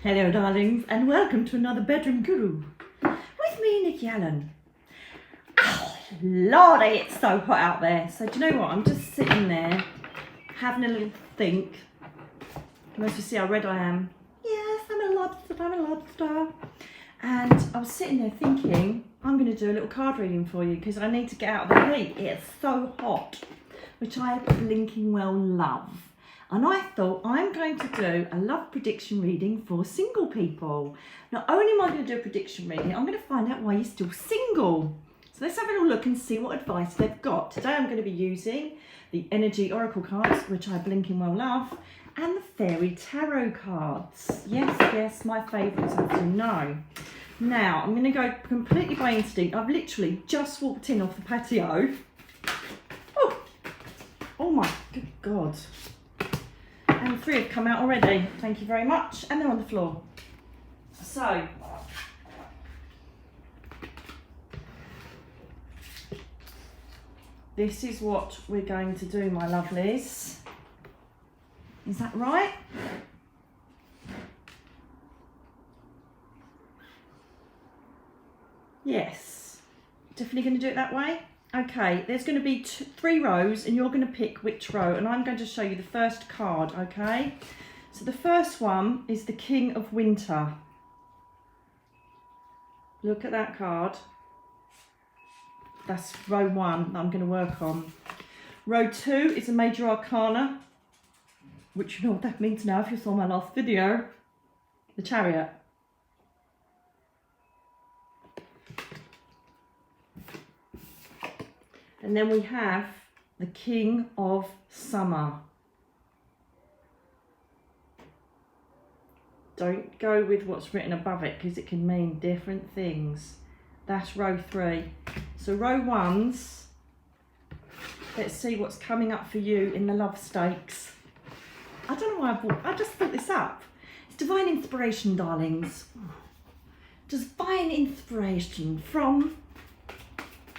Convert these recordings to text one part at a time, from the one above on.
Hello darlings, and welcome to another Bedroom Guru with me, Nikki Allen. Oh lordy, it's so hot out there. So do you know what, I'm just sitting there having a little think. Most of you see how red I am. Yes, I'm a lobster. And I was sitting there thinking, I'm going to do a little card reading for you because I need to get out of the heat. It's so hot, which I blinking well love. And I thought I'm going to do a love prediction reading for single people. Not only am I going to do a prediction reading, I'm going to find out why you're still single. So let's have a little look and see what advice they've got. Today I'm going to be using the Energy Oracle cards, which I blinking well love, and the Fairy Tarot cards. Yes, my favourites, as you know. Now, I'm going to go completely by instinct. I've literally just walked in off the patio. Oh my good God. And 3 have come out already. Thank you very much. And they're on the floor. So, this is what we're going to do, my lovelies. Is that right? Yes. Definitely going to do it that way? Okay, there's going to be 3 rows and you're going to pick which row, and I'm going to show you the first card, okay? So the first one is the King of Winter. Look at that card. That's row 1 that I'm going to work on. Row 2 is a Major Arcana, which you know what that means now if you saw my last video. The Chariot. And then we have the King of Summer. Don't go with what's written above it because it can mean different things. That's row 3. So row 1's, let's see what's coming up for you in the love stakes. I don't know why I just thought this up. It's divine inspiration, darlings. Divine inspiration from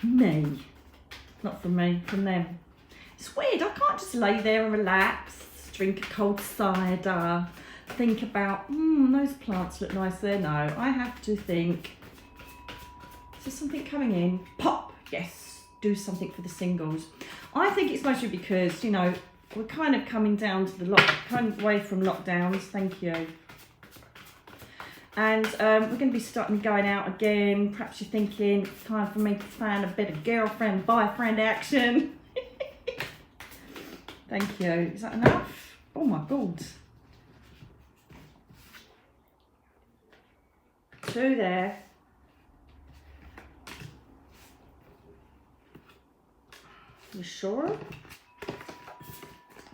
me. Not from me, from them. It's weird, I can't just lay there and relax, drink a cold cider, think about, those plants look nice there. No, I have to think, is there something coming in? Pop, yes, do something for the singles. I think it's mostly because, you know, we're kind of coming down to the kind of away from lockdowns, thank you. And we're going to be starting going out again. Perhaps you're thinking it's time for me to find a bit of girlfriend, boyfriend action. Thank you. Is that enough? Oh my God. 2 there. You sure?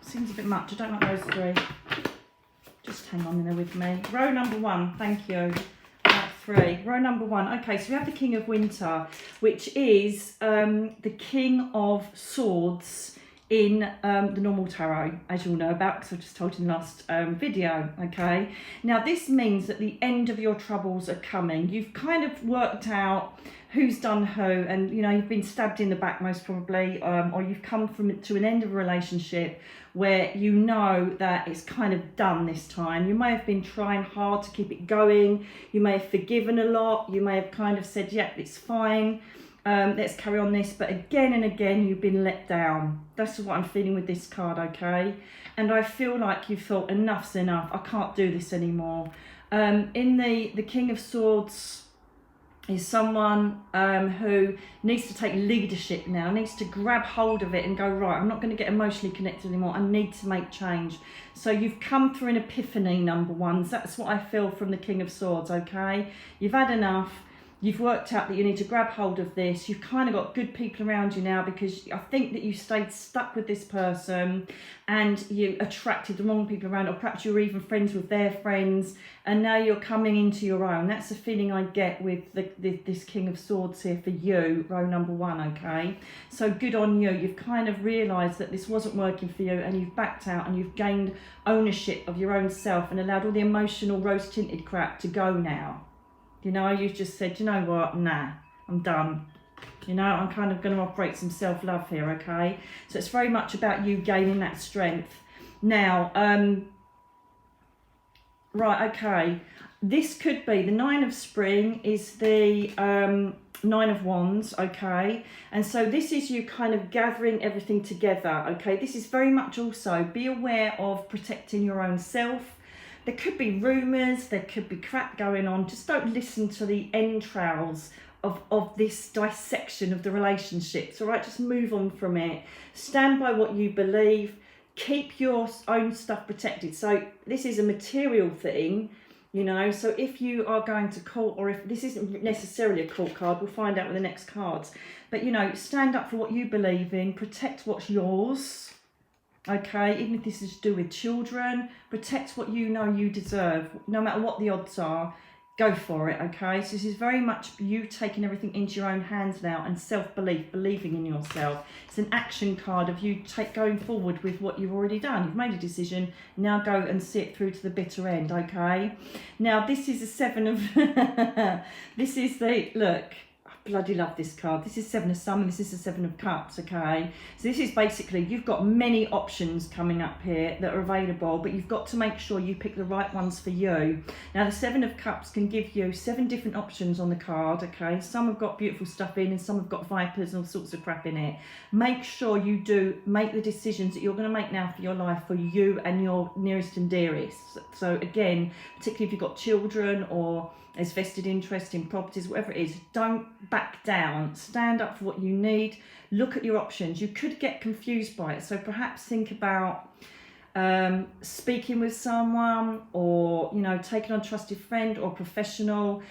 Seems a bit much. I don't like those 3. Just hang on in there with me. Row number 1, thank you. That's 3. Row number 1. Okay, so we have the King of Winter, which is the King of Swords in the normal tarot, as you all know about, because I just told you in the last video, okay? Now, this means that the end of your troubles are coming. You've kind of worked out who's done who, and, you know, you've been stabbed in the back most probably, or you've come to an end of a relationship where you know that it's kind of done this time. You may have been trying hard to keep it going. You may have forgiven a lot. You may have kind of said, yeah, it's fine. Let's carry on this. But again and again, you've been let down. That's what I'm feeling with this card, okay? And I feel like you thought, enough's enough. I can't do this anymore. In the King of Swords is someone who needs to take leadership now, needs to grab hold of it and go, right, I'm not going to get emotionally connected anymore. I need to make change. So you've come through an epiphany, number 1. That's what I feel from the King of Swords, okay? You've had enough. You've worked out that you need to grab hold of this. You've kind of got good people around you now because I think that you stayed stuck with this person and you attracted the wrong people around, or perhaps you were even friends with their friends, and now you're coming into your own. That's the feeling I get with this King of Swords here for you, row number 1, okay? So good on you. You've kind of realised that this wasn't working for you and you've backed out and you've gained ownership of your own self and allowed all the emotional rose-tinted crap to go now. You know, you've just said, you know what, nah, I'm done. You know, I'm kind of going to operate some self-love here, okay? So it's very much about you gaining that strength. Now, Right, okay. This could be the Nine of Spring is the Nine of Wands, okay? And so this is you kind of gathering everything together, okay? This is very much also be aware of protecting your own self. There could be rumours, there could be crap going on. Just don't listen to the entrails of this dissection of the relationships, all right? Just move on from it. Stand by what you believe. Keep your own stuff protected. So this is a material thing, you know, so if you are going to court, or if this isn't necessarily a court card, we'll find out with the next cards, but you know, stand up for what you believe in, protect what's yours, okay? Even if this is to do with children, protect what you know you deserve, no matter what the odds are. Go for it, okay? So this is very much you taking everything into your own hands now, and self-belief, believing in yourself. It's an action card of you going forward with what you've already done. You've made a decision, now go and see it through to the bitter end, okay? Now, this is a Seven of... this is the... Look, I bloody love this card. This is Seven of Sun, and this is the Seven of Cups, okay? So this is basically, you've got many options coming up here that are available, but you've got to make sure you pick the right ones for you. Now, the Seven of Cups can give you 7 different options on the card, okay? Some have got beautiful stuff in, and some have got vipers and all sorts of crap in it. Make sure you do make the decisions that you're going to make now for your life, for you and your nearest and dearest. So again, particularly if you've got children or there's vested interest in properties, whatever it is, don't back down. Stand up for what you need. Look at your options. You could get confused by it, so perhaps think about speaking with someone, or you know, taking on a trusted friend or professional,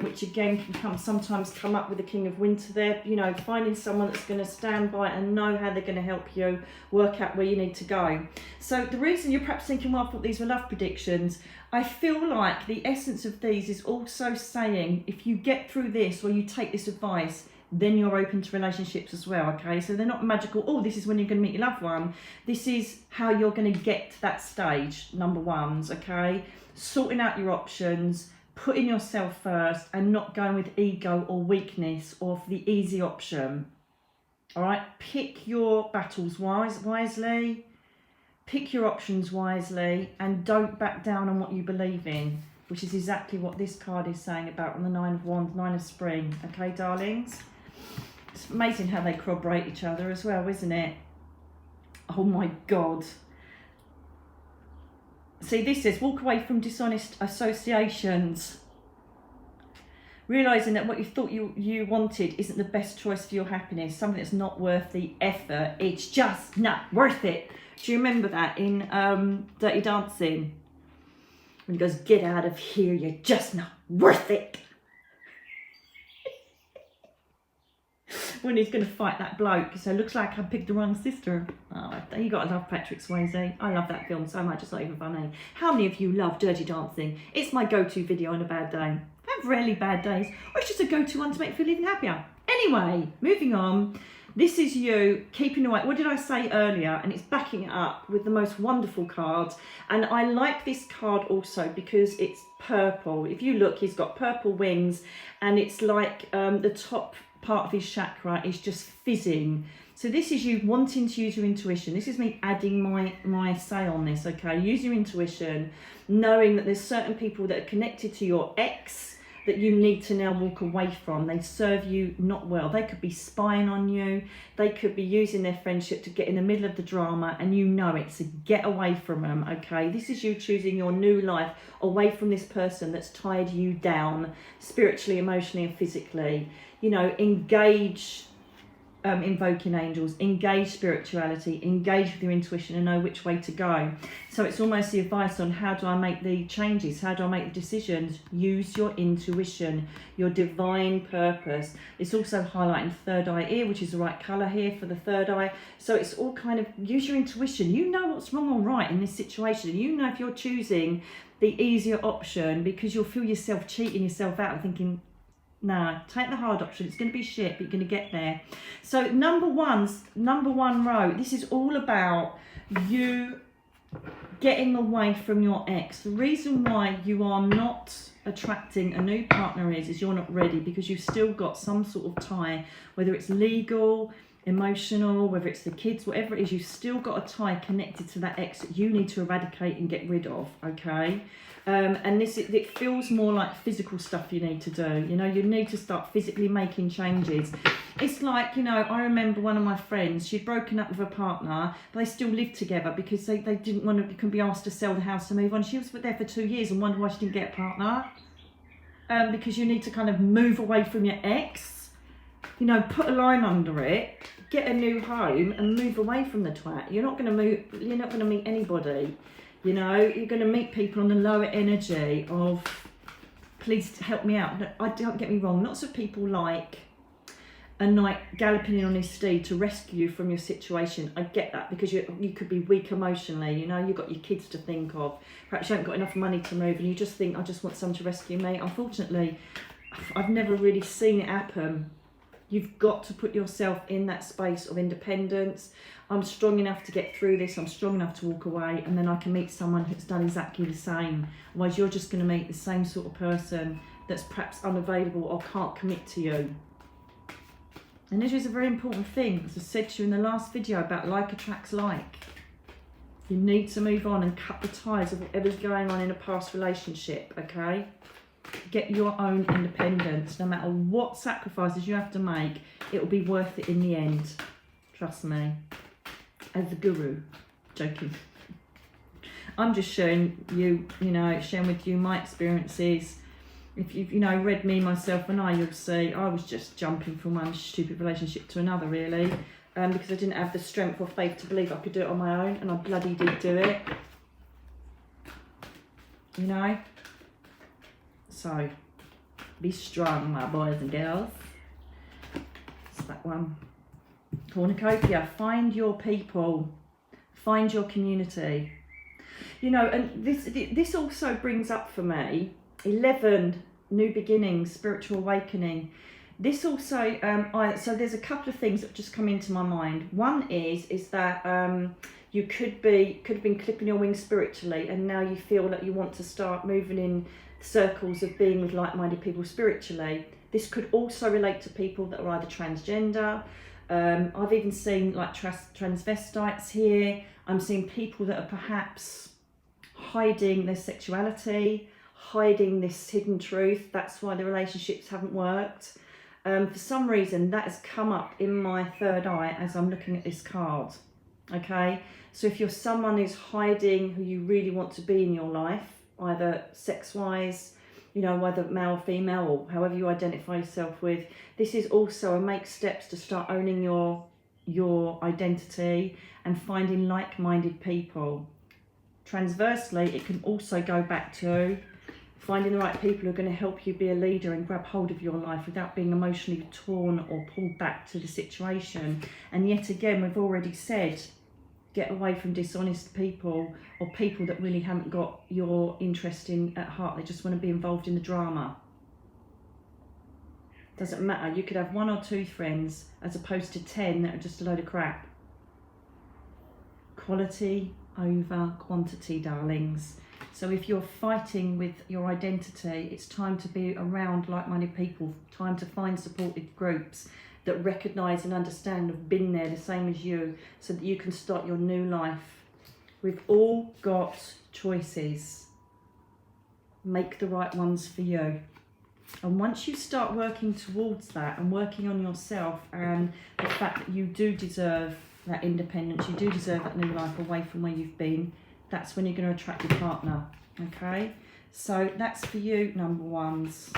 which again can sometimes come up with the King of Winter there. You know, finding someone that's going to stand by and know how they're going to help you work out where you need to go. So the reason you're perhaps thinking, well, I thought these were love predictions, I feel like the essence of these is also saying, if you get through this or you take this advice, then you're open to relationships as well, okay? So they're not magical, oh, this is when you're going to meet your loved one. This is how you're going to get to that stage, number ones, okay? Sorting out your options, putting yourself first, and not going with ego or weakness or for the easy option, all right? Pick your battles wisely. Pick your options wisely, and don't back down on what you believe in, which is exactly what this card is saying about on the Nine of Wands, Nine of Spring. Okay, darlings? It's amazing how they corroborate each other as well, isn't it? Oh my God. See, this says, walk away from dishonest associations. Realising that what you thought you wanted isn't the best choice for your happiness, something that's not worth the effort. It's just not worth it. Do you remember that in Dirty Dancing? When he goes, get out of here, you're just not worth it. When he's going to fight that bloke, so it looks like I picked the wrong sister. Oh, you got to love Patrick Swayze. I love that film so much, it's not even funny. How many of you love Dirty Dancing? It's my go-to video on a bad day. I have rarely bad days, or it's just a go-to one to make me feel even happier. Anyway, moving on. This is you keeping away. What did I say earlier? And it's backing it up with the most wonderful cards. And I like this card also because it's purple. If you look, he's got purple wings, and it's like the top part of his chakra is just fizzing. So this is you wanting to use your intuition. This is me adding my say on this, okay? Use your intuition, knowing that there's certain people that are connected to your ex that you need to now walk away from. They serve you not well. They could be spying on you. They could be using their friendship to get in the middle of the drama, and you know it, so get away from them, okay? This is you choosing your new life away from this person that's tied you down spiritually, emotionally, and physically. You know, engage invoking angels, engage spirituality, engage with your intuition, and know which way to go. So it's almost the advice on how do I make the changes, how do I make the decisions. Use your intuition, your divine purpose. It's also highlighting third eye here, which is the right colour here for the third eye. So it's all kind of, use your intuition. You know what's wrong or right in this situation. You know if you're choosing the easier option, because you'll feel yourself cheating yourself out and thinking, nah, take the hard option. It's going to be shit, but you're going to get there. So number one row, this is all about you getting away from your ex. The reason why you are not attracting a new partner is you're not ready, because you've still got some sort of tie, whether it's legal, emotional, whether it's the kids, whatever it is, you've still got a tie connected to that ex that you need to eradicate and get rid of, okay? And it feels more like physical stuff you need to do. You know, you need to start physically making changes. It's like, you know, I remember one of my friends, she'd broken up with her partner, but they still lived together because they didn't want to, couldn't be asked to sell the house to move on. She was there for 2 years and wondered why she didn't get a partner. Because you need to kind of move away from your ex, you know, put a line under it, get a new home and move away from the twat. You're not going to meet anybody. You know, you're going to meet people on the lower energy of, please help me out. Don't get me wrong, lots of people like a knight galloping in on his steed to rescue you from your situation. I get that, because you could be weak emotionally, you know, you've got your kids to think of. Perhaps you haven't got enough money to move and you just think, I just want someone to rescue me. Unfortunately, I've never really seen it happen. You've got to put yourself in that space of independence. I'm strong enough to get through this. I'm strong enough to walk away, and then I can meet someone who's done exactly the same. Otherwise, you're just going to meet the same sort of person that's perhaps unavailable or can't commit to you. And this is a very important thing, as I said to you in the last video about like attracts like. You need to move on and cut the ties of whatever's going on in a past relationship, okay? Get your own independence. No matter what sacrifices you have to make, it will be worth it in the end. Trust me. As the guru. Joking. I'm just sharing sharing with you my experiences. If you've, read Me, Myself and I, you'll see I was just jumping from one stupid relationship to another, really. Because I didn't have the strength or faith to believe I could do it on my own, and I bloody did do it. You know? So, be strong, my boys and girls. It's that one. Cornucopia, find your people. Find your community. You know, and this also brings up for me 11 new beginnings, spiritual awakening. This also, so there's a couple of things that have just come into my mind. One is that you could have been clipping your wings spiritually, and now you feel that you want to start moving in circles of being with like-minded people spiritually. This could also relate to people that are either transgender. I've even seen like transvestites here. I'm seeing people that are perhaps hiding their sexuality, hiding this hidden truth. That's why the relationships haven't worked. For some reason, that has come up in my third eye as I'm looking at this card. Okay, so if you're someone who's hiding who you really want to be in your life, either sex-wise, whether male or female, or however you identify yourself with, this is also a make steps to start owning your identity and finding like-minded people. Transversely, it can also go back to finding the right people who are going to help you be a leader and grab hold of your life without being emotionally torn or pulled back to the situation. And yet again, we've already said, get away from dishonest people or people that really haven't got your interest at heart. They just want to be involved in the drama. Doesn't matter. You could have 1 or 2 friends as opposed to 10 that are just a load of crap. Quality over quantity, darlings. So if you're fighting with your identity, it's time to be around like-minded people, time to find supportive groups that recognise and understand have been there the same as you, so that you can start your new life. We've all got choices. Make the right ones for you. And once you start working towards that and working on yourself and the fact that you do deserve that independence, you do deserve that new life away from where you've been, that's when you're going to attract your partner. Okay, so that's for you, number ones.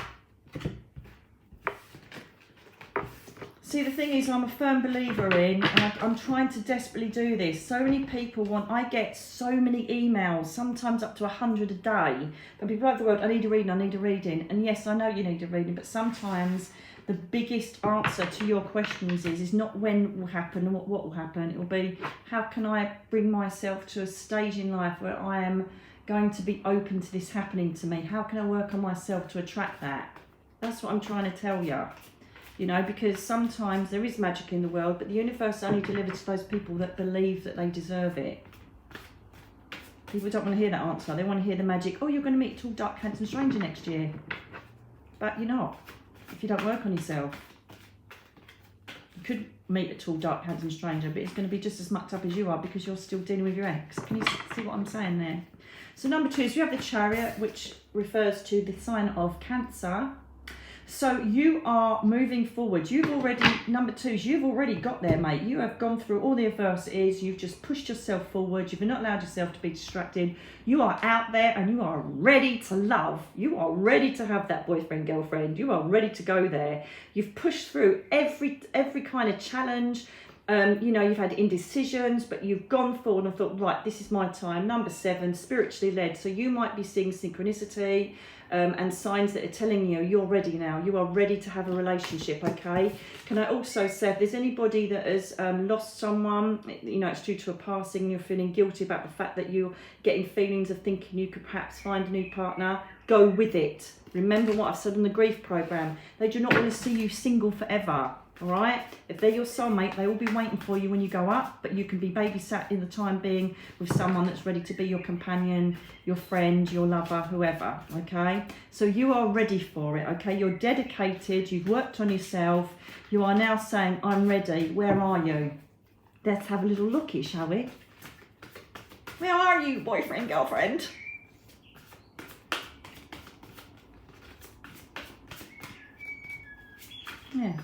See, the thing is, I'm a firm believer in, and I'm trying to desperately do this. So many people I get so many emails, sometimes up to 100 a day, from people around the world, I need a reading. And yes, I know you need a reading, but sometimes the biggest answer to your questions is not when will happen and what will happen. It will be, how can I bring myself to a stage in life where I am going to be open to this happening to me? How can I work on myself to attract that? That's what I'm trying to tell you. Because sometimes there is magic in the world, but the universe only delivers to those people that believe that they deserve it. People don't want to hear that answer. They want to hear the magic, oh, you're going to meet a tall, dark, handsome stranger next year. But you're not, if you don't work on yourself. You could meet a tall, dark, handsome stranger, but it's going to be just as mucked up as you are because you're still dealing with your ex. Can you see what I'm saying there? So number 2 is you have the Chariot, which refers to the sign of Cancer. So you are moving forward. You've already, number 2 is you've already got there, mate. You have gone through all the adversities. You've just pushed yourself forward. You've not allowed yourself to be distracted. You are out there and you are ready to love. You are ready to have that boyfriend, girlfriend. You are ready to go there. You've pushed through every kind of challenge. You know, you've had indecisions, but you've gone forward and thought, right, this is my time. Number 7, spiritually led. So you might be seeing synchronicity and signs that are telling you you're ready now. You are ready to have a relationship, okay? Can I also say, if there's anybody that has lost someone, you know, it's due to a passing, you're feeling guilty about the fact that you're getting feelings of thinking you could perhaps find a new partner, go with it. Remember what I've said on the grief program. They do not want to see you single forever. All right, if they're your soulmate, they will be waiting for you when you go up, but you can be babysat in the time being with someone that's ready to be your companion, your friend, your lover, whoever, okay? So you are ready for it, okay? You're dedicated, you've worked on yourself, you are now saying, I'm ready. Where are you? Let's have a little looky, shall we? Where are you, boyfriend, girlfriend? Yeah.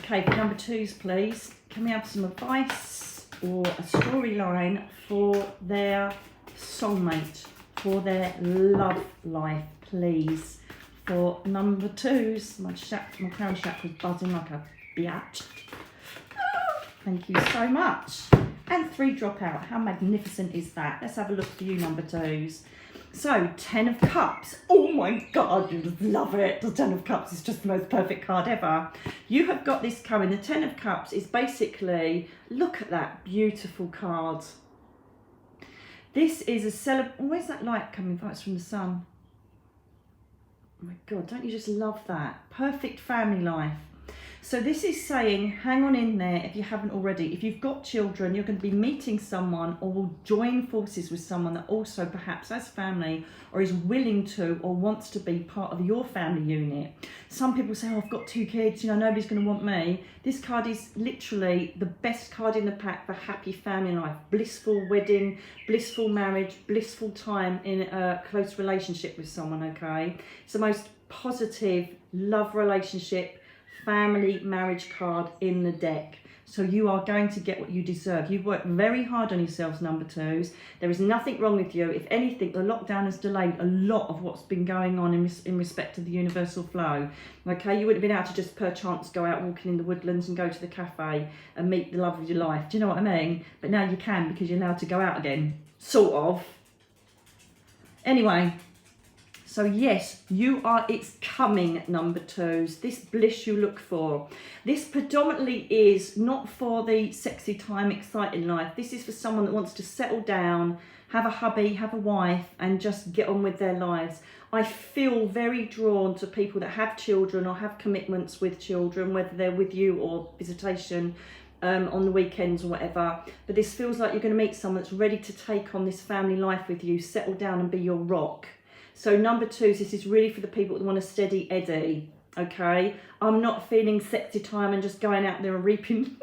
Okay, for number 2s, please, can we have some advice or a storyline for their soulmate, for their love life, please? For number 2s, my crown chakra was buzzing like a biatch. Thank you so much. And 3 drop out. How magnificent is that? Let's have a look for you, number 2s. So, 10 of Cups. Oh my God, you just love it. The 10 of Cups is just the most perfect card ever. You have got this coming. The 10 of Cups is basically, look at that beautiful card. This is a where's that light coming from? It's from the sun. Oh my God, don't you just love that? Perfect family life. So this is saying, hang on in there if you haven't already. If you've got children, you're going to be meeting someone or will join forces with someone that also perhaps has family or is willing to or wants to be part of your family unit. Some people say, oh, I've got 2 kids, you know, nobody's going to want me. This card is literally the best card in the pack for happy family life, blissful wedding, blissful marriage, blissful time in a close relationship with someone, okay? It's the most positive love relationship, family marriage card in the deck. So you are going to get what you deserve. You've worked very hard on yourselves, number 2s. There is nothing wrong with you. If anything, the lockdown has delayed a lot of what's been going on in respect to the universal flow. Okay, you wouldn't have been able to just perchance go out walking in the woodlands and go to the cafe and meet the love of your life. Do you know what I mean? But now you can because you're allowed to go out again. Sort of. Anyway. So yes, it's coming, number 2s. This bliss you look for. This predominantly is not for the sexy time, exciting life. This is for someone that wants to settle down, have a hubby, have a wife, and just get on with their lives. I feel very drawn to people that have children or have commitments with children, whether they're with you or visitation on the weekends or whatever. But this feels like you're going to meet someone that's ready to take on this family life with you, settle down and be your rock. So number 2s, this is really for the people that want a steady Eddie, okay? I'm not feeling sexy time and just going out there and reaping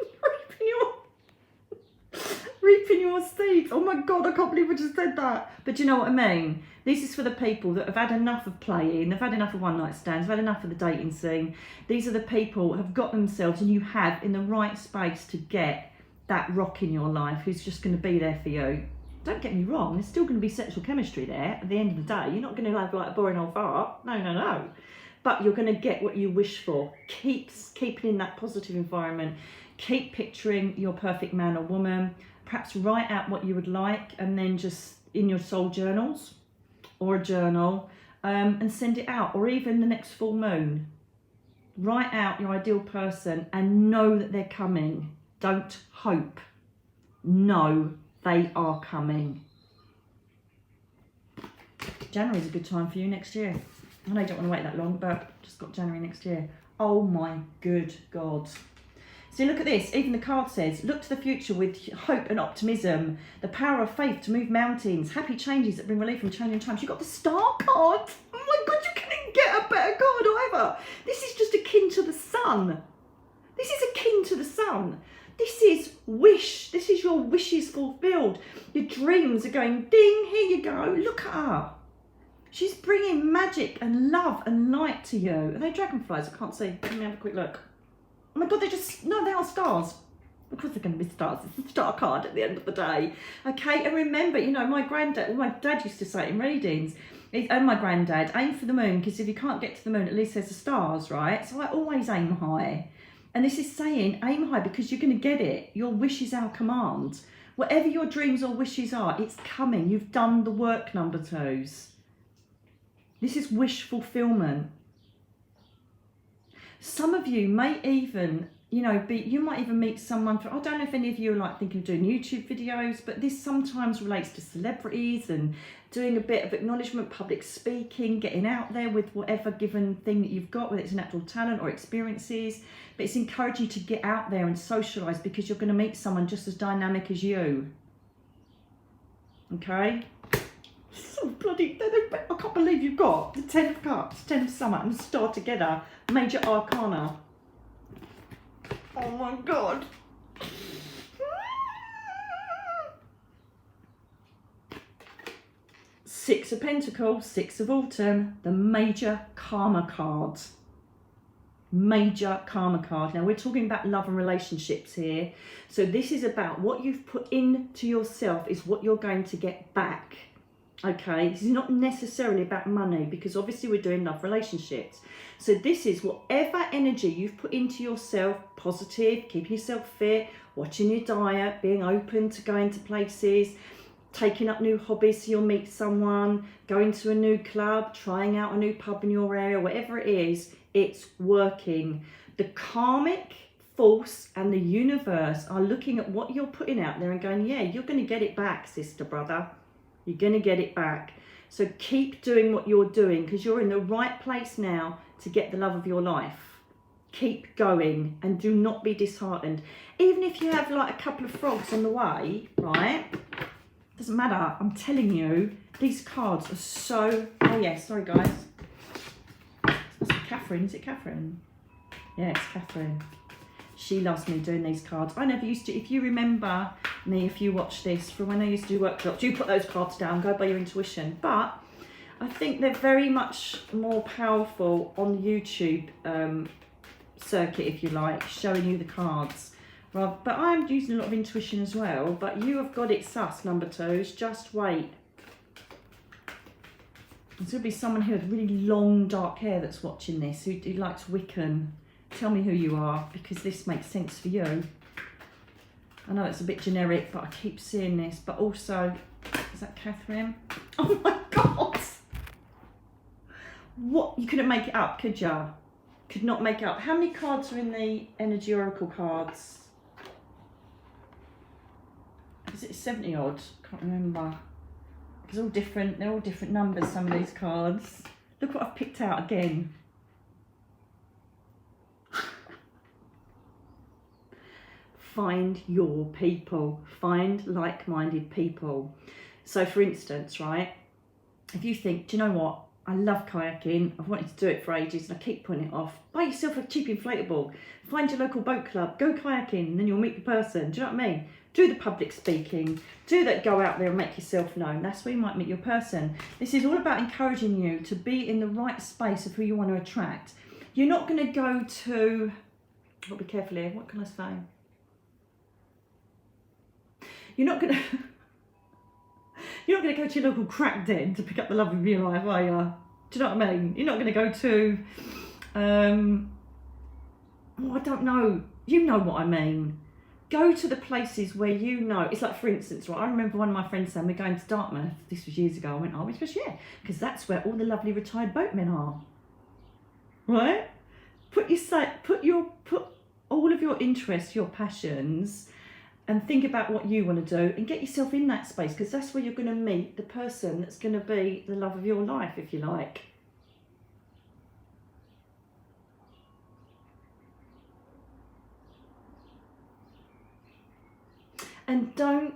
your seeds. Oh my God, I can't believe I just said that. But you know what I mean? This is for the people that have had enough of playing, they've had enough of one night stands, they've had enough of the dating scene. These are the people who have got themselves, and you have, in the right space to get that rock in your life who's just going to be there for you. Don't get me wrong, there's still going to be sexual chemistry there at the end of the day. You're not going to have like a boring old fart. No. But you're going to get what you wish for. Keeping in that positive environment. Keep picturing your perfect man or woman. Perhaps write out what you would like and then just in your soul journals or a journal and send it out. Or even the next full moon. Write out your ideal person and know that they're coming. Don't hope. Know they are coming. January is a good time for you next year. I know you don't want to wait that long, but just got January next year. Oh my good God. See, look at this. Even the card says, look to the future with hope and optimism. The power of faith to move mountains. Happy changes that bring relief from challenging times. You've got the star card. Oh my God, you couldn't get a better card either. This is just akin to the sun. This is akin to the sun. This is wish. This is your wishes fulfilled. Your dreams are going ding. Here you go. Look at her. She's bringing magic and love and light to you. Are they dragonflies? I can't see. Let me have a quick look. Oh my God, they are stars. Of course they're going to be stars. It's a star card at the end of the day. Okay, and remember, you know, my dad used to say it in readings, and my granddad, aim for the moon, because if you can't get to the moon, at least there's the stars, right? So I always aim high. And this is saying, aim high because you're going to get it. Your wish is our command. Whatever your dreams or wishes are, it's coming. You've done the work, number twos. This is wish fulfillment. Some of you may even, you know, you might even meet someone I don't know if any of you are like thinking of doing YouTube videos, but this sometimes relates to celebrities and doing a bit of acknowledgement, public speaking, getting out there with whatever given thing that you've got, whether it's a natural talent or experiences. But it's encouraging you to get out there and socialise because you're going to meet someone just as dynamic as you. Okay? So bloody, I can't believe you've got the 10 of Cups, 10 of Summer and the Star together. Major Arcana. Oh my God. Six of Pentacles, Six of Autumn, the Major Karma card. Major Karma card. Now we're talking about love and relationships here. So this is about what you've put into yourself is what you're going to get back. Okay, this is not necessarily about money because obviously we're doing love relationships. So this is whatever energy you've put into yourself, positive, keeping yourself fit, watching your diet, being open to going to places, taking up new hobbies so you'll meet someone, going to a new club, trying out a new pub in your area, whatever it is, it's working. The karmic force and the universe are looking at what you're putting out there and going, yeah, you're going to get it back, sister, brother. You're going to get it back. So keep doing what you're doing because you're in the right place now to get the love of your life. Keep going and do not be disheartened. Even if you have like a couple of frogs on the way, right? Doesn't matter. I'm telling you, these cards are so... Oh, yeah, sorry, guys. That's Catherine. Is it Catherine? Yeah, it's Catherine. She loves me doing these cards. I never used to, if you remember me, if you watch this, from when I used to do workshops, you put those cards down, go by your intuition. But I think they're very much more powerful on the YouTube circuit, if you like, showing you the cards. Well, but I'm using a lot of intuition as well, but you have got it sus, number twos. Just wait. There's going to be someone here with really long dark hair that's watching this, who likes Wiccan. Tell me who you are, because this makes sense for you. I know it's a bit generic, but I keep seeing this. But also, is that Catherine? Oh my God! What? You couldn't make it up, could you? Could not make it up. How many cards are in the Energy Oracle cards? Is it 70 odd? Can't remember. It's all different. They're all different numbers, some of these cards. Look what I've picked out again. Find your people, find like-minded people. So for instance, right, if you think, do you know what, I love kayaking, I've wanted to do it for ages and I keep putting it off, buy yourself a cheap inflatable, find your local boat club, go kayaking, and then you'll meet the person, do you know what I mean? Do the public speaking, do that, go out there and make yourself known. That's where you might meet your person. This is all about encouraging you to be in the right space of who you want to attract. You're not going to go to, I've got to be careful here, what can I say? You're not gonna go to your local crack den to pick up the love of your life, are you? Do you know what I mean? You're not gonna go to, I don't know. You know what I mean. Go to the places where you know. It's like, for instance, right? I remember one of my friends saying, we're going to Dartmouth. This was years ago. I went, oh, we goes, yeah, because that's where all the lovely retired boatmen are. Right? Put all of your interests, your passions, and think about what you want to do and get yourself in that space, because that's where you're going to meet the person that's going to be the love of your life, if you like. And don't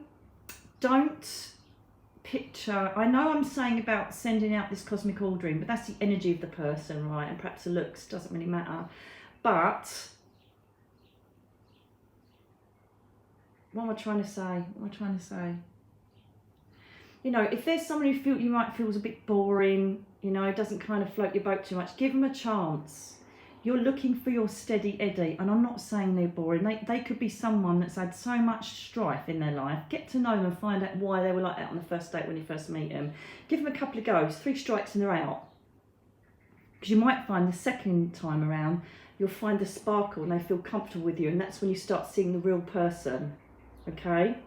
picture, I know I'm saying about sending out this cosmic ordering, but that's the energy of the person, right? And perhaps the looks doesn't really matter. But what am I trying to say? You know, if there's someone who you might feel is a bit boring, you know, doesn't kind of float your boat too much, give them a chance. You're looking for your steady Eddie, and I'm not saying they're boring. They could be someone that's had so much strife in their life. Get to know them and find out why they were like that on the first date when you first meet them. Give them a couple of goes, 3 strikes and they're out. Because you might find the second time around, you'll find the sparkle and they feel comfortable with you, and that's when you start seeing the real person, okay?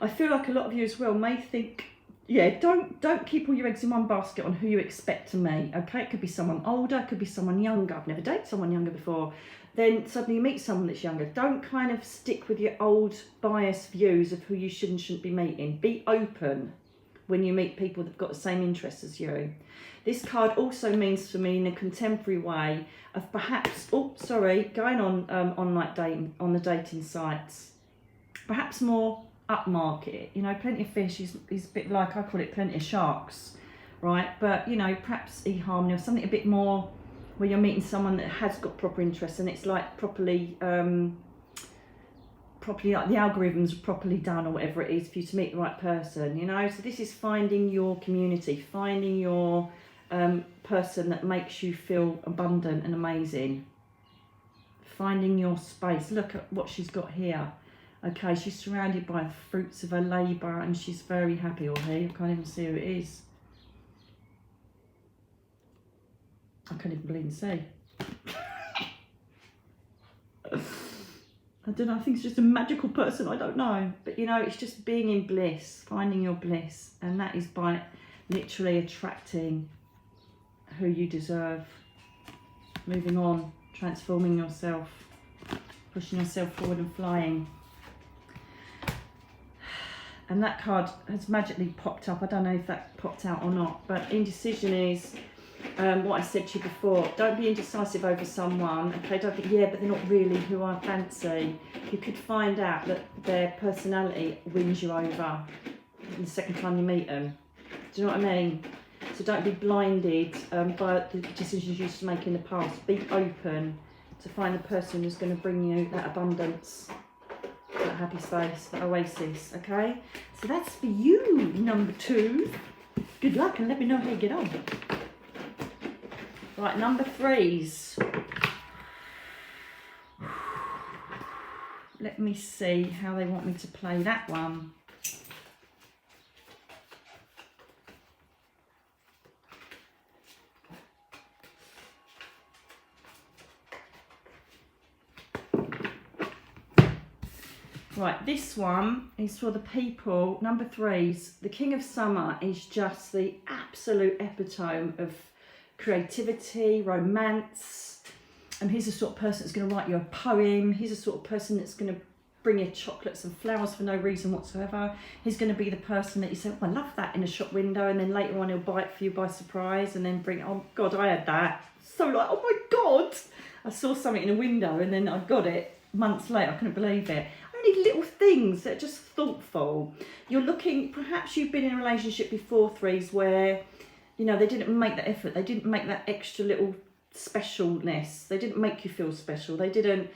I feel like a lot of you as well may think, yeah, don't keep all your eggs in one basket on who you expect to meet, okay? It could be someone older, it could be someone younger. I've never dated someone younger before. Then suddenly you meet someone that's younger. Don't kind of stick with your old biased views of who you should and shouldn't be meeting. Be open when you meet people that've got the same interests as you. This card also means for me in a contemporary way of perhaps, going on like dating, on the dating sites, perhaps more upmarket, you know, plenty of fish is a bit like, I call it plenty of sharks, right? But, you know, perhaps eHarmony or something a bit more where you're meeting someone that has got proper interests and it's like properly like the algorithms are properly done or whatever it is for you to meet the right person, you know? So this is finding your community, finding your person that makes you feel abundant and amazing, finding your space. Look at what she's got here. Okay, she's surrounded by the fruits of her labour and she's very happy, or he, I can't even see who it is. I can't even believe and see. I don't know, I think it's just a magical person, I don't know. But you know, it's just being in bliss, finding your bliss. And that is by literally attracting who you deserve. Moving on, transforming yourself, pushing yourself forward and flying. And that card has magically popped up. I don't know if that popped out or not, but indecision is what I said to you before. Don't be indecisive over someone. Okay, don't think, yeah, but they're not really who I fancy. You could find out that their personality wins you over the second time you meet them. Do you know what I mean? So don't be blinded by the decisions you used to make in the past. Be open to find the person who's going to bring you that abundance, that happy space, that oasis, okay? So that's for you, number 2. Good luck and let me know how you get on. Right, number 3s. Let me see how they want me to play that one. Right, this one is for the people, number 3s. The King of Summer is just the absolute epitome of creativity, romance. And he's the sort of person that's going to write you a poem. He's the sort of person that's going to bring you chocolates and flowers for no reason whatsoever. He's going to be the person that you say, oh, I love that, in a shop window, and then later on he'll buy it for you by surprise and then bring, oh God, I had that. So like, oh my God, I saw something in a window and then I got it months later. I couldn't believe it. Little things that are just thoughtful. You're looking, perhaps you've been in a relationship before, 3s, where, you know, they didn't make that effort, they didn't make that extra little specialness, they didn't make you feel special, they didn't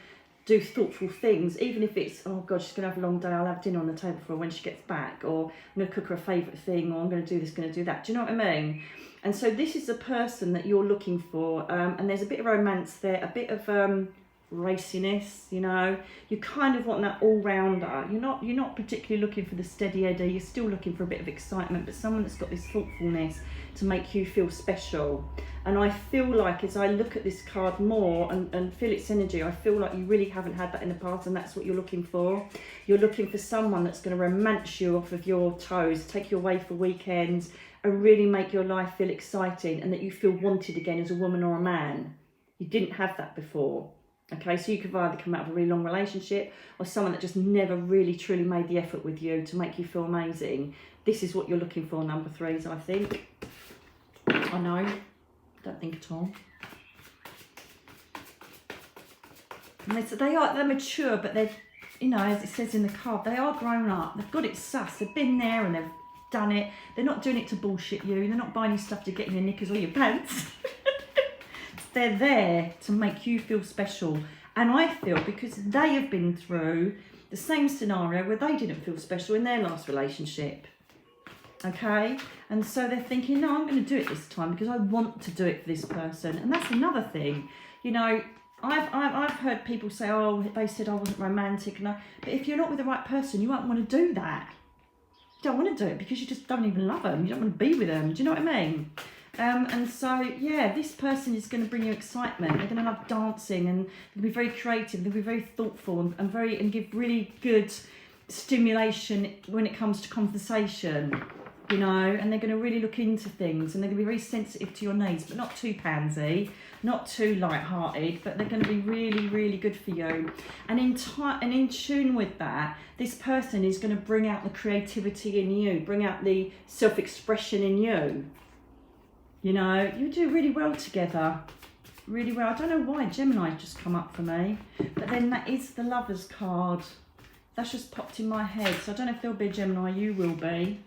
do thoughtful things, even if it's, oh God, she's gonna have a long day, I'll have dinner on the table for her when she gets back, or I'm gonna cook her a favourite thing, or I'm gonna do this, gonna do that. Do you know what I mean? And so this is the person that you're looking for, and there's a bit of romance there, a bit of raciness, you know. You kind of want that all-rounder. You're not particularly looking for the steady Eddie, you're still looking for a bit of excitement, but someone that's got this thoughtfulness to make you feel special. And I feel like, as I look at this card more and feel its energy, I feel like you really haven't had that in the past, and that's what you're looking for. You're looking for someone that's going to romance you off of your toes, take you away for weekends, and really make your life feel exciting, and that you feel wanted again as a woman or a man. You didn't have that before. Okay, so you could either come out of a really long relationship or someone that just never really truly made the effort with you to make you feel amazing. This is what you're looking for, number 3s, I think. I know, don't think at all. And they're mature, but you know, as it says in the card, they are grown up. They've got it sus. They've been there and they've done it. They're not doing it to bullshit you. They're not buying you stuff to get in your knickers or your pants. They're there to make you feel special. And I feel because they have been through the same scenario where they didn't feel special in their last relationship. Okay? And so they're thinking, no, I'm going to do it this time because I want to do it for this person. And that's another thing. You know, I've heard people say, oh, they said I wasn't romantic. But if you're not with the right person, you won't want to do that. You don't want to do it because you just don't even love them. You don't want to be with them. Do you know what I mean? And so, yeah, this person is going to bring you excitement. They're going to love dancing and they'll be very creative. They'll be very thoughtful and give really good stimulation when it comes to conversation, you know. And they're going to really look into things and they're going to be very sensitive to your needs, but not too pansy, not too light-hearted. But they're going to be really, really good for you. And in tune with that, this person is going to bring out the creativity in you, bring out the self-expression in you. You know, you do really well together, really well. I don't know why Gemini's just come up for me, but then that is the Lovers card. That's just popped in my head, so I don't know if there'll be a Gemini, you will be.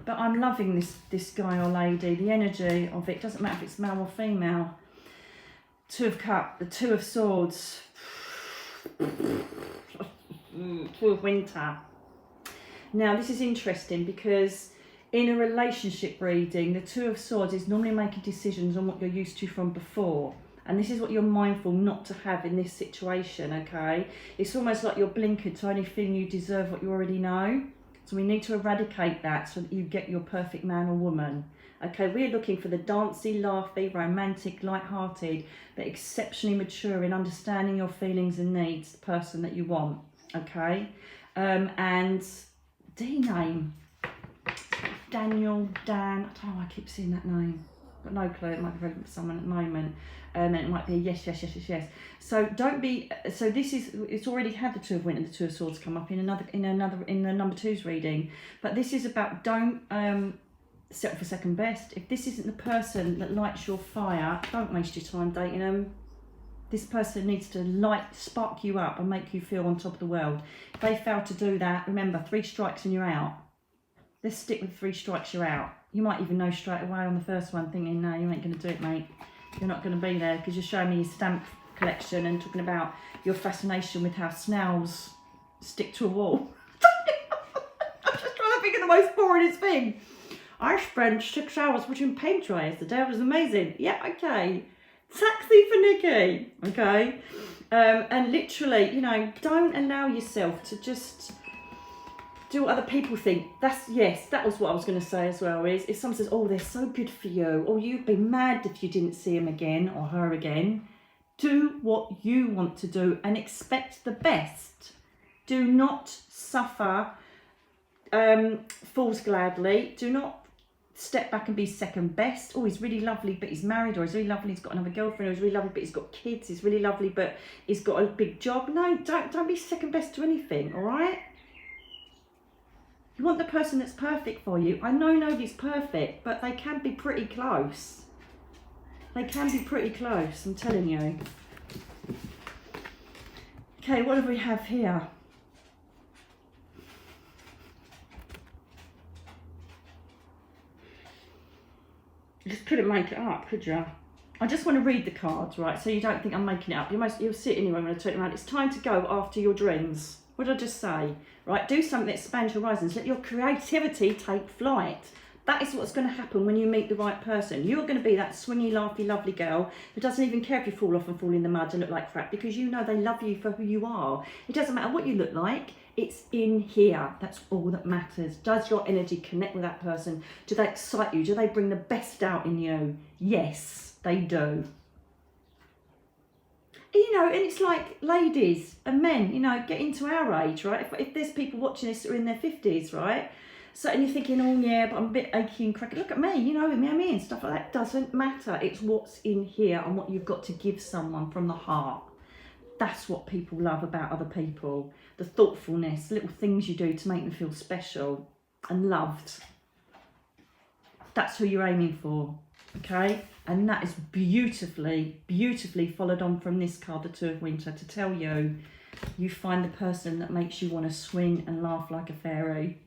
But I'm loving this guy or lady, the energy of it. Doesn't matter if it's male or female. Two of Cups, the Two of Swords, Two of Winter. Now, this is interesting because in a relationship reading, the Two of Swords is normally making decisions on what you're used to from before. And this is what you're mindful not to have in this situation, okay? It's almost like you're blinkered to only feeling you deserve what you already know. So we need to eradicate that so that you get your perfect man or woman. Okay, we're looking for the dancey, laughy, romantic, light-hearted, but exceptionally mature in understanding your feelings and needs person that you want, okay? And D name. Daniel, Dan, I don't know why I keep seeing that name. Got no clue, it might be relevant for someone at the moment. And it might be a yes. So don't be, so this is, it's already had the Two of Winter and the Two of Swords come up in the number two's reading. But this is about don't settle for second best. If this isn't the person that lights your fire, don't waste your time dating them. This person needs to spark you up and make you feel on top of the world. If they fail to do that, remember, 3 strikes and you're out. Let's stick with 3 strikes, you're out. You might even know straight away on the first one, thinking, no, you ain't going to do it, mate. You're not going to be there because you're showing me your stamp collection and talking about your fascination with how snails stick to a wall. I'm just trying to think of the most boringest thing. I spent 6 hours watching paint dry yesterday. It was amazing. Yeah, okay. Taxi for Nikki. Okay. And literally, you know, don't allow yourself to just do what other people think. That was what I was going to say as well, is if someone says, oh, they're so good for you, or you'd be mad if you didn't see him again or her again, do what you want to do and expect the best. Do not suffer fools gladly. Do not step back and be second best. Oh, he's really lovely but he's married, or he's really lovely, he's got another girlfriend, or he's really lovely but he's got kids, he's really lovely but he's got a big job. No, don't be second best to anything, all right? You want the person that's perfect for you. I know nobody's perfect, but they can be pretty close. They can be pretty close, I'm telling you. Okay, what do we have here? You just couldn't make it up, could you? I just want to read the cards, right, so you don't think I'm making it up. You'll see it anyway when I turn it around. It's time to go after your dreams. What did I just say? Right, do something that expands your horizons. Let your creativity take flight. That is what's going to happen when you meet the right person. You're going to be that swingy, laughy, lovely girl who doesn't even care if you fall off and fall in the mud and look like crap, because you know they love you for who you are. It doesn't matter what you look like. It's in here. That's all that matters. Does your energy connect with that person? Do they excite you? Do they bring the best out in you? Yes, they do. You know, and it's like ladies and men, you know, getting to our age, right? If there's people watching this that are in their 50s, right? So, and you're thinking, oh yeah, but I'm a bit achy and cracky. Look at me, you know, me and stuff like that. Doesn't matter. It's what's in here and what you've got to give someone from the heart. That's what people love about other people. The thoughtfulness, little things you do to make them feel special and loved. That's who you're aiming for, okay? And that is beautifully, beautifully followed on from this card, the Two of Winter, to tell you you find the person that makes you want to swing and laugh like a fairy.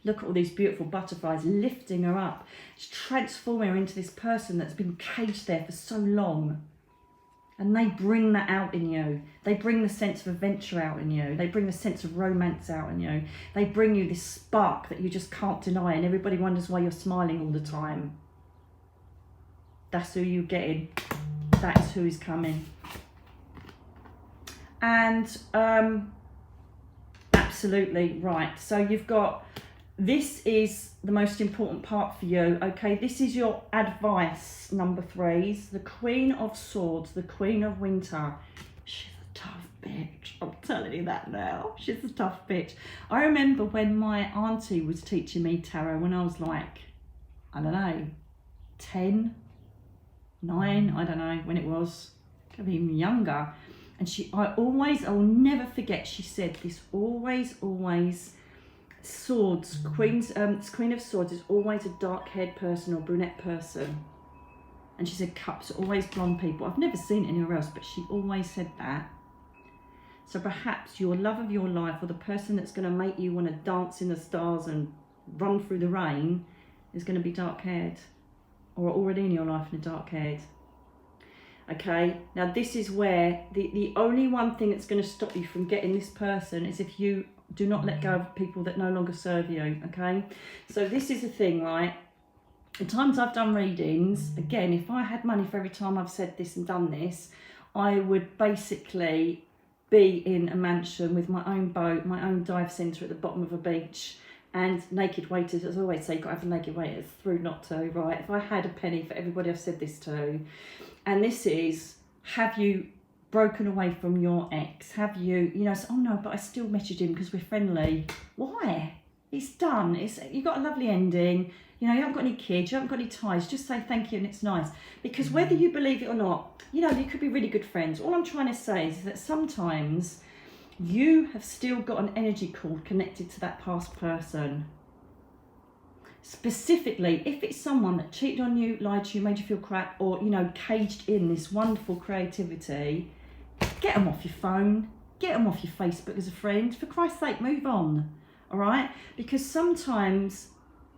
Look at all these beautiful butterflies lifting her up. It's transforming her into this person that's been caged there for so long. And they bring that out in you. They bring the sense of adventure out in you. They bring the sense of romance out in you. They bring you this spark that you just can't deny, and everybody wonders why you're smiling all the time. That's who you're getting. That's who is coming. And absolutely right. So you've got, this is the most important part for you, okay? This is your advice, number 3s. The Queen of Swords, the Queen of Winter. She's a tough bitch. I'm telling you that now. She's a tough bitch. I remember when my auntie was teaching me tarot when I was like, I don't know, 10, 9, I don't know when it was. Could be even younger. And I will never forget, she said this, always, swords, Queen of Swords is always a dark-haired person or brunette person. And she said cups are always blonde people. I've never seen it anywhere else, but she always said that. So perhaps your love of your life, or the person that's going to make you want to dance in the stars and run through the rain, is going to be dark-haired, or already in your life and dark-haired. Okay, now this is where the only one thing that's going to stop you from getting this person is if you do not let go of people that no longer serve you, okay? So this is the thing, right? The times I've done readings, again, if I had money for every time I've said this and done this, I would basically be in a mansion with my own boat, my own dive centre at the bottom of a beach, and naked waiters. As I always say, you've got to have a naked waiter. It's rude not to, right? If I had a penny for everybody I've said this to, and this is, have you broken away from your ex? Have you, say, oh no, but I still message him because we're friendly. Why? It's done. You've got a lovely ending. You haven't got any kids, you haven't got any ties. Just say thank you and it's nice. Because whether you believe it or not, you could be really good friends. All I'm trying to say is that sometimes you have still got an energy cord connected to that past person. Specifically, if it's someone that cheated on you, lied to you, made you feel crap, or, caged in this wonderful creativity, get them off your phone, get them off your Facebook as a friend. For Christ's sake, move on, all right? Because sometimes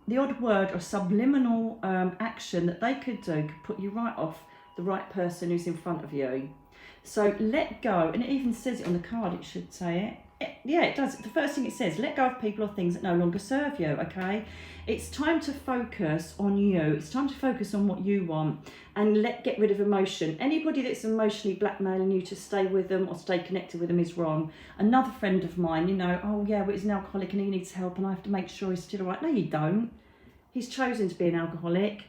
the odd word or subliminal action that they could do could put you right off the right person who's in front of you. So let go, and it even says it on the card, it should say it. Yeah, it does. The first thing it says, let go of people or things that no longer serve you, okay? It's time to focus on you. It's time to focus on what you want and get rid of emotion. Anybody that's emotionally blackmailing you to stay with them or stay connected with them is wrong. Another friend of mine, oh yeah, well, he's an alcoholic and he needs help and I have to make sure he's still all right. No, you don't. He's chosen to be an alcoholic.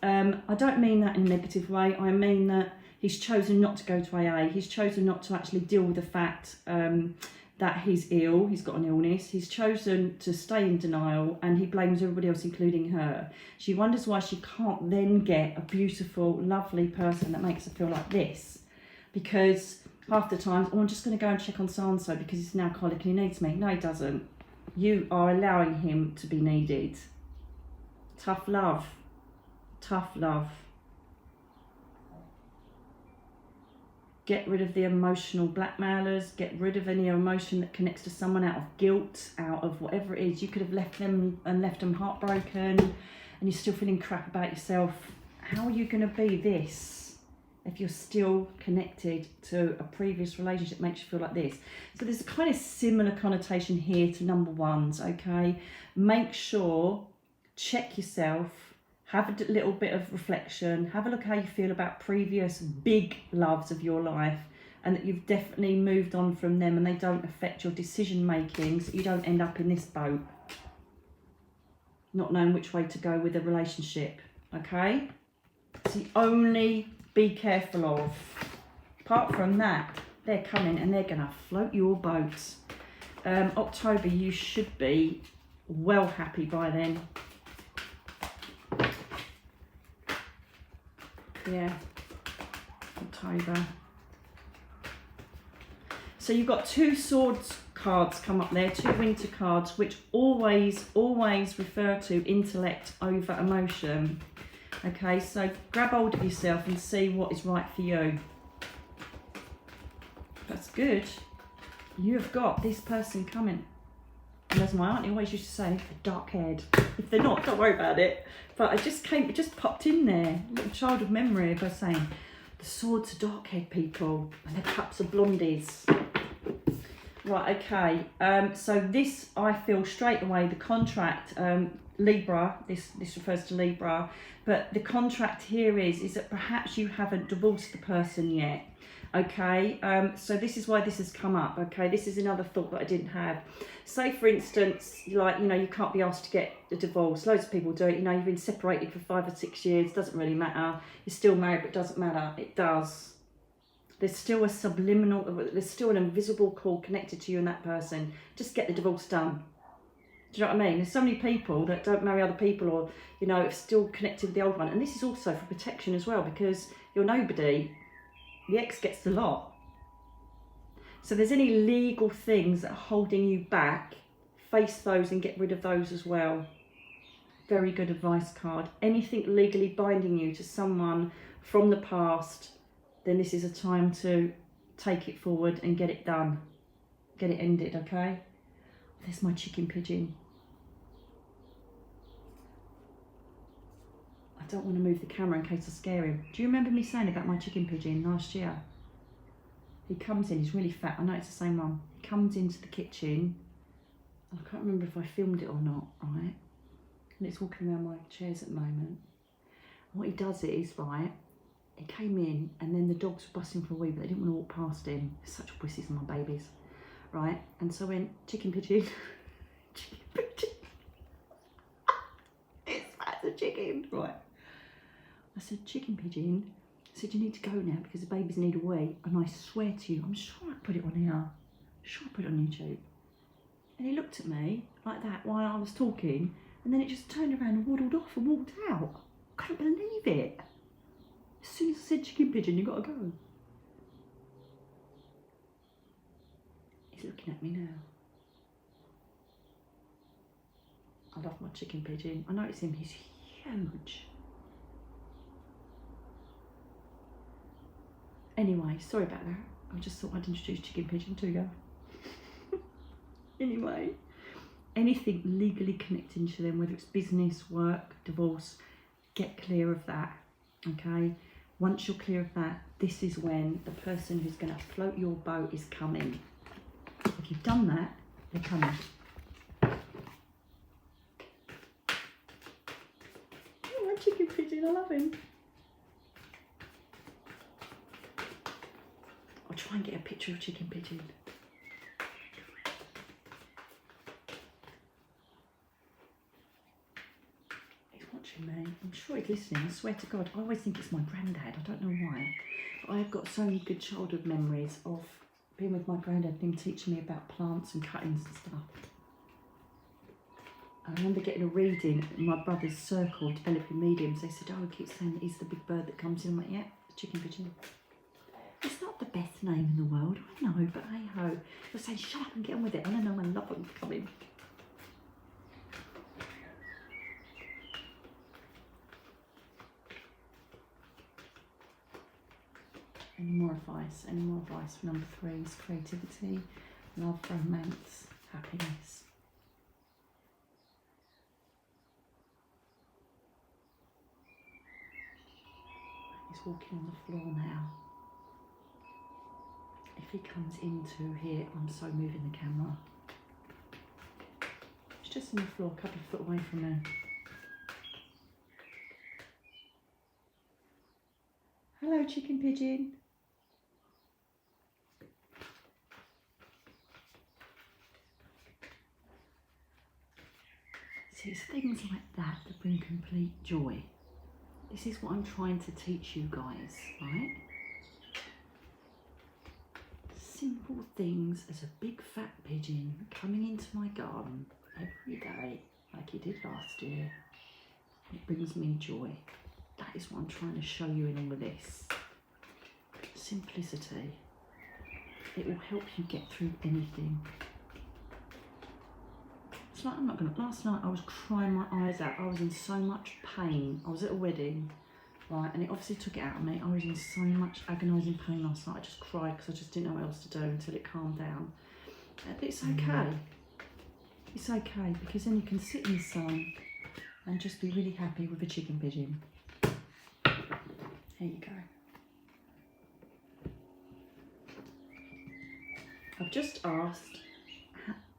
I don't mean that in a negative way. I mean that he's chosen not to go to AA. He's chosen not to actually deal with the fact that he's ill, he's got an illness. He's chosen to stay in denial and he blames everybody else, including her. She wonders why she can't then get a beautiful, lovely person that makes her feel like this. Because half the time, I'm just going to go and check on so-and-so because he's an alcoholic and he needs me. No, he doesn't. You are allowing him to be needed. Tough love. Tough love. Get rid of the emotional blackmailers. Get rid of any emotion that connects to someone out of guilt, out of whatever it is. You could have left them and left them heartbroken and you're still feeling crap about yourself. How are you going to be this if you're still connected to a previous relationship that makes you feel like this? So there's a kind of similar connotation here to number 1s, okay? Make sure, check yourself. Have a little bit of reflection. Have a look how you feel about previous big loves of your life and that you've definitely moved on from them and they don't affect your decision making so you don't end up in this boat, not knowing which way to go with a relationship, okay? It's the only be careful of. Apart from that, they're coming and they're going to float your boat. October, you should be well happy by then. Yeah, October. So you've got 2 swords cards come up there, 2 winter cards, which always refer to intellect over emotion. Okay, so grab hold of yourself and see what is right for you. That's good. You have got this person coming. And as my auntie always used to say, they're dark-haired. If they're not, don't worry about it. But it just popped in there. A little childhood memory by saying, the swords are dark-haired people and the cups are blondies. Right, okay. So this, I feel straight away, the contract, Libra, this refers to Libra, but the contract here is that perhaps you haven't divorced the person yet. Okay, so this is why this has come up. Okay, this is another thought that I didn't have. Say for instance, like, you know, you can't be asked to get a divorce. Loads of people do it. You know, you've been separated for 5 or 6 years, doesn't really matter. You're still married, but it doesn't matter. It does. There's still a subliminal, there's still an invisible cord connected to you and that person. Just get the divorce done. Do you know what I mean? There's so many people that don't marry other people, or, you know, are still connected with the old one. And this is also for protection as well, because you're nobody. The ex gets the lot. So if there's any legal things that are holding you back, face those and get rid of those as well. Very good advice card. Anything legally binding you to someone from the past, then this is a time to take it forward and get it done. Get it ended, okay? There's my chicken pigeon. I don't want to move the camera in case I scare him. Do you remember me saying about my chicken pigeon last year? He comes in, he's really fat. I know it's the same one. He comes into the kitchen. I can't remember if I filmed it or not, right? And it's walking around my chairs at the moment. And what he does is, right, he came in and then the dogs were busting for a wee, but they didn't want to walk past him. They're such pussies, my babies. Right? And so I went, chicken pigeon. Chicken pigeon. It's fat as a chicken. Right. I said, chicken pigeon. I said, you need to go now because the babies need a wee. And I swear to you, I'm sure I put it on here. Sure I put it on YouTube. And he looked at me like that while I was talking, and then it just turned around and waddled off and walked out. I couldn't believe it. As soon as I said chicken pigeon, you got to go. He's looking at me now. I love my chicken pigeon. I notice him, he's huge. Anyway, sorry about that. I just thought I'd introduce chicken pigeon to you. Anyway, anything legally connecting to them, whether it's business, work, divorce, get clear of that, okay? Once you're clear of that, this is when the person who's going to float your boat is coming. If you've done that, they're coming. Oh, my chicken pigeon, I love him. I'll try and get a picture of chicken pigeon. He's watching me. I'm sure he's listening. I swear to God, I always think it's my granddad. I don't know why. But I've got so many good childhood memories of being with my granddad, him teaching me about plants and cuttings and stuff. I remember getting a reading in my brother's circle, developing mediums. They said, oh, he keeps saying that he's the big bird that comes in. I'm like, yeah, the chicken pigeon. It's not the best name in the world, I know, but hey ho. They're saying, shut up and get on with it. I don't know, I love them coming. Any more advice? Any more advice for number 3 is creativity, love, romance, happiness. He's walking on the floor now. If he comes into here, I'm so moving the camera. It's just on the floor, a couple of foot away from me. Hello, chicken pigeon. See, it's things like that that bring complete joy. This is what I'm trying to teach you guys, right? Simple things as a big fat pigeon coming into my garden every day, like he did last year. It brings me joy. That is what I'm trying to show you in all of this. Simplicity. It will help you get through anything. It's like, I'm not gonna, last night I was crying my eyes out. I was in so much pain. I was at a wedding. Right, and it obviously took it out of me. I was in so much agonising pain last night. I just cried because I just didn't know what else to do until it calmed down. it's okay. It's okay, because then you can sit in the sun and just be really happy with a chicken pigeon. Here you go. I've just asked,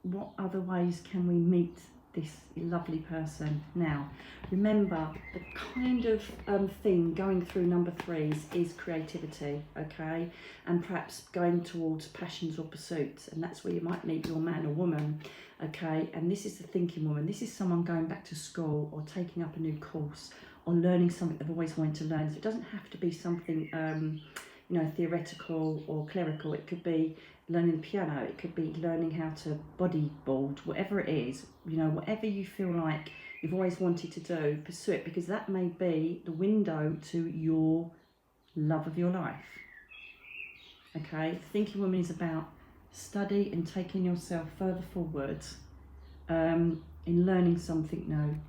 what other ways can we meet this lovely person? Now, remember, the kind of theme going through number 3s is creativity, okay? And perhaps going towards passions or pursuits, and that's where you might meet your man or woman, okay? And this is the thinking woman. This is someone going back to school or taking up a new course or learning something they've always wanted to learn. So it doesn't have to be something, you know, theoretical or clerical. It could be learning the piano, it could be learning how to bodyboard, whatever it is, you know, whatever you feel like you've always wanted to do, pursue it, because that may be the window to your love of your life. Okay, the thinking woman is about study and taking yourself further forward in learning something new.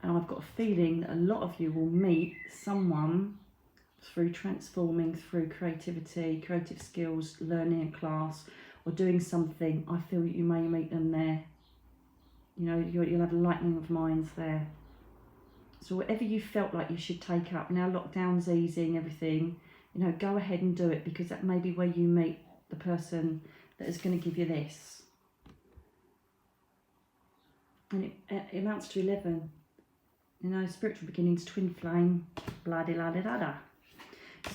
And I've got a feeling that a lot of you will meet someone through transforming, through creativity, creative skills, learning a class or doing something. I feel that you may meet them there. You know, you'll have a lightening of minds there. So whatever you felt like you should take up, now lockdown's easing, everything, you know, go ahead and do it, because that may be where you meet the person that is going to give you this. And it amounts to 11. You know, spiritual beginnings, twin flame, blah-de-la-de-da-da.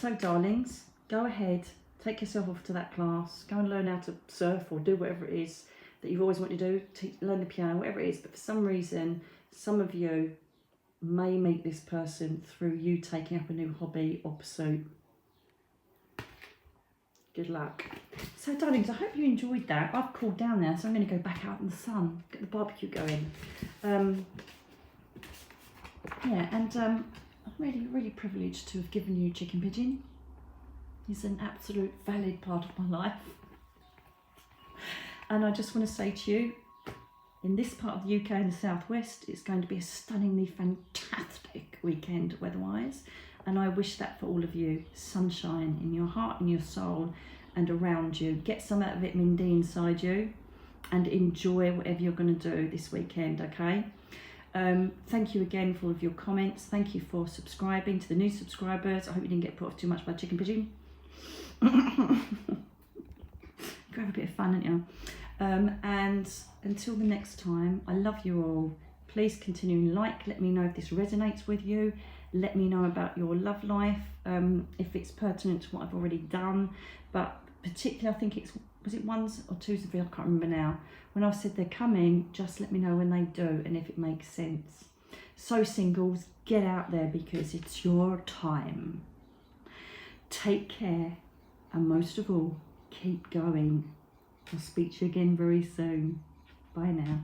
So darlings, go ahead, take yourself off to that class, go and learn how to surf or do whatever it is that you've always wanted to do, learn the piano, whatever it is. But for some reason, some of you may meet this person through you taking up a new hobby or pursuit. Good luck. So darlings, I hope you enjoyed that. I've cooled down now, so I'm going to go back out in the sun, get the barbecue going. Yeah, and I'm really privileged to have given you Chicken Pigeon. He's an absolute valid part of my life. And I just want to say to you, in this part of the UK in the southwest, it's going to be a stunningly fantastic weekend weather-wise. And I wish that for all of you. Sunshine in your heart and your soul and around you. Get some of that vitamin D inside you and enjoy whatever you're going to do this weekend, okay? Thank you again for all of your comments. Thank you for subscribing. To the new subscribers, I hope you didn't get put off too much by Chicken Pigeon. You have a bit of fun, don't you? And until the next time, I love you all. Please continue to like. Let me know if this resonates with you. Let me know about your love life, if it's pertinent to what I've already done. But particularly, I think was it 1s or 2s of you? I can't remember now. When I said they're coming, just let me know when they do and if it makes sense. So singles, get out there because it's your time. Take care, and most of all, keep going. I'll speak to you again very soon. Bye now.